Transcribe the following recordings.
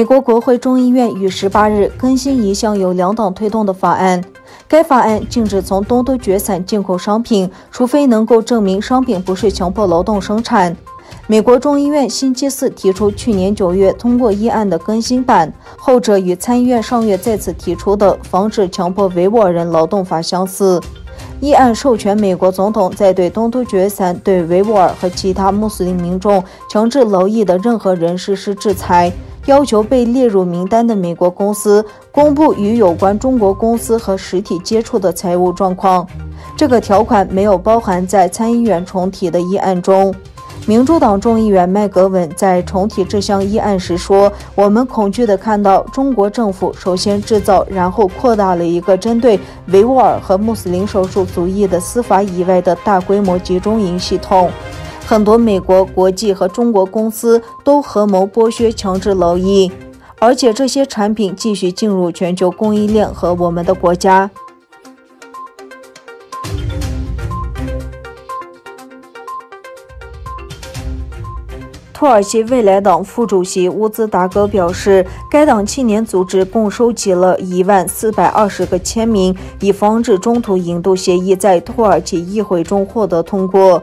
美国国会众议院于18日更新一项由两党推动的法案，该法案禁止从东突厥散进口商品，除非能够证明商品不是强迫劳动生产。美国众议院星期四提出去年9月通过议案的更新版，后者与参议院上月再次提出的防止强迫维吾尔人劳动法相似。议案授权美国总统在对东突厥散、对维吾尔和其他穆斯林民众强制劳役的任何人实施制裁，要求被列入名单的美国公司公布与有关中国公司和实体接触的财务状况。这个条款没有包含在参议院重提的议案中。民主党众议员麦格文在重提这项议案时说：“我们恐惧地看到中国政府首先制造，然后扩大了一个针对维吾尔和穆斯林少数族裔的司法以外的大规模集中营系统。很多美国国际和中国公司都合谋剥削强制劳役，而且这些产品继续进入全球供应链和我们的国家。”土耳其未来党副主席乌兹达格表示，该党青年组织共收集了10420个签名，以防止中土引渡协议在土耳其议会中获得通过。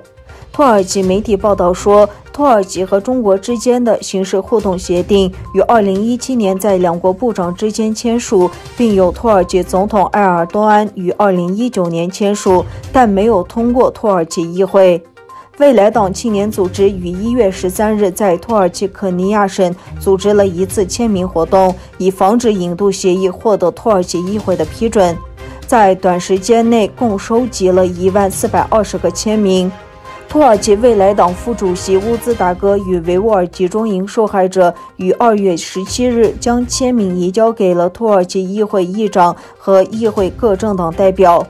土耳其媒体报道说，土耳其和中国之间的刑事互动协定于2017年在两国部长之间签署，并由土耳其总统埃尔多安于2019年签署，但没有通过土耳其议会。未来党青年组织于1月13日在土耳其可尼亚省组织了一次签名活动，以防止引渡协议获得土耳其议会的批准。在短时间内共收集了10420个签名。土耳其未来党副主席乌兹达格与维吾尔集中营受害者于2月17日将签名移交给了土耳其议会议长和议会各政党代表。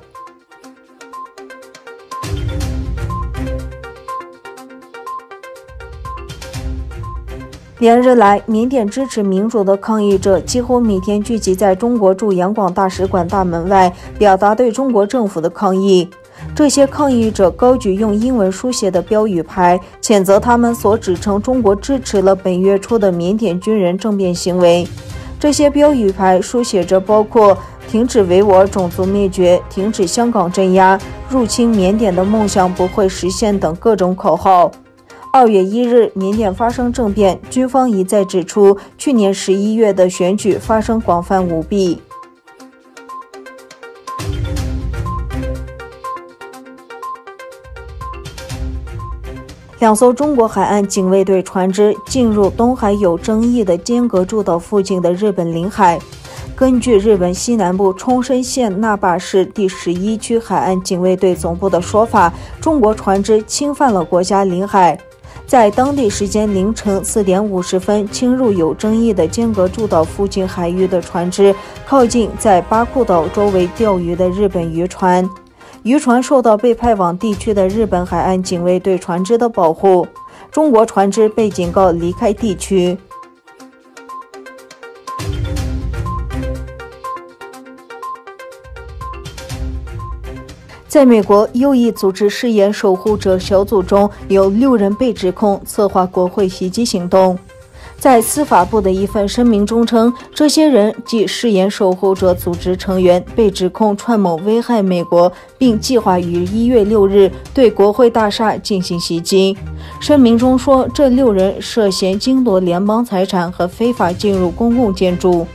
连日来，缅甸支持民主的抗议者几乎每天聚集在中国驻仰广大使馆大门外，表达对中国政府的抗议。这些抗议者高举用英文书写的标语牌，谴责他们所指称中国支持了本月初的缅甸军人政变行为。这些标语牌书写着包括停止维吾尔种族灭绝、停止香港镇压、入侵缅甸的梦想不会实现等各种口号。2月1日，缅甸发生政变，军方一再指出去年11月的选举发生广泛舞弊。2艘中国海岸警卫队船只进入东海有争议的尖阁诸岛附近的日本领海。根据日本西南部冲绳县那霸市第11区海岸警卫队总部的说法，中国船只侵犯了国家领海。在当地时间凌晨4点50分侵入有争议的尖阁诸岛附近海域的船只，靠近在八库岛周围钓鱼的日本渔船。渔船受到被派往地区的日本海岸警卫队船只的保护，中国船只被警告离开地区。在美国，右翼组织誓言守护者小组中有6人被指控策划国会袭击行动。在司法部的一份声明中称，这些人即誓言守护者组织成员，被指控串谋危害美国，并计划于1月6日对国会大厦进行袭击。声明中说，这6人涉嫌惊夺联邦财产和非法进入公共建筑。